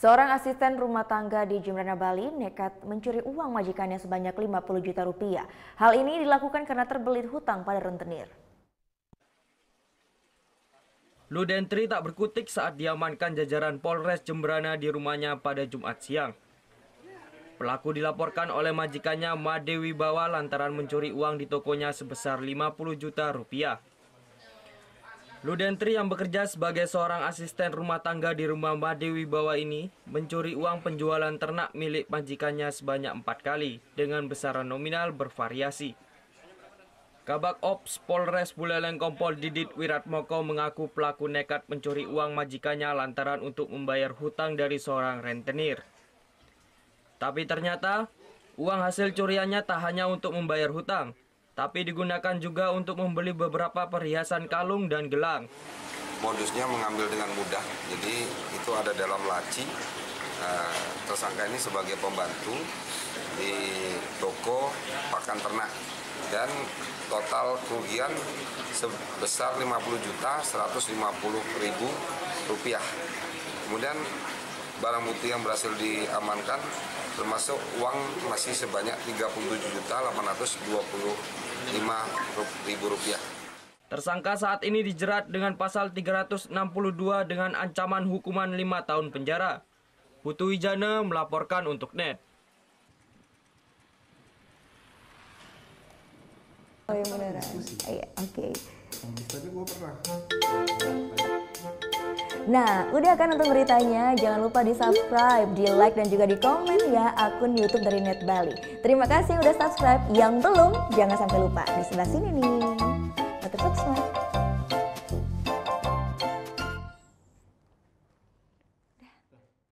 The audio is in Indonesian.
Seorang asisten rumah tangga di Jembrana, Bali nekat mencuri uang majikannya sebanyak 50 juta rupiah. Hal ini dilakukan karena terbelit hutang pada rentenir. Ludentri tak berkutik saat diamankan jajaran Polres Jembrana di rumahnya pada Jumat siang. Pelaku dilaporkan oleh majikannya Made Wibawa lantaran mencuri uang di tokonya sebesar 50 juta rupiah. Ludentri yang bekerja sebagai seorang asisten rumah tangga di rumah Made Wibawa ini mencuri uang penjualan ternak milik majikannya sebanyak 4 kali dengan besaran nominal bervariasi. Kabak Ops Polres Buleleng Kompol Didit Wiratmoko mengaku pelaku nekat mencuri uang majikannya lantaran untuk membayar hutang dari seorang rentenir. Tapi ternyata uang hasil curiannya tak hanya untuk membayar hutang, tapi digunakan juga untuk membeli beberapa perhiasan kalung dan gelang. Modusnya mengambil dengan mudah, jadi itu ada dalam laci. Tersangka ini sebagai pembantu di toko pakan ternak dan total kerugian sebesar 50.150.000 rupiah. Kemudian barang bukti yang berhasil diamankan termasuk uang masih sebanyak 37.825.000 rupiah. Tersangka saat ini dijerat dengan pasal 362 dengan ancaman hukuman 5 tahun penjara. Putu Wijana melaporkan untuk NET. Oh iya beneran. Iya, oke. Nah, udah kan untuk beritanya? Jangan lupa di-subscribe, di-like, dan juga di-komen ya akun YouTube dari Net Bali. Terima kasih udah subscribe. Yang belum, jangan sampai lupa. Di sebelah sini nih. Subscribe.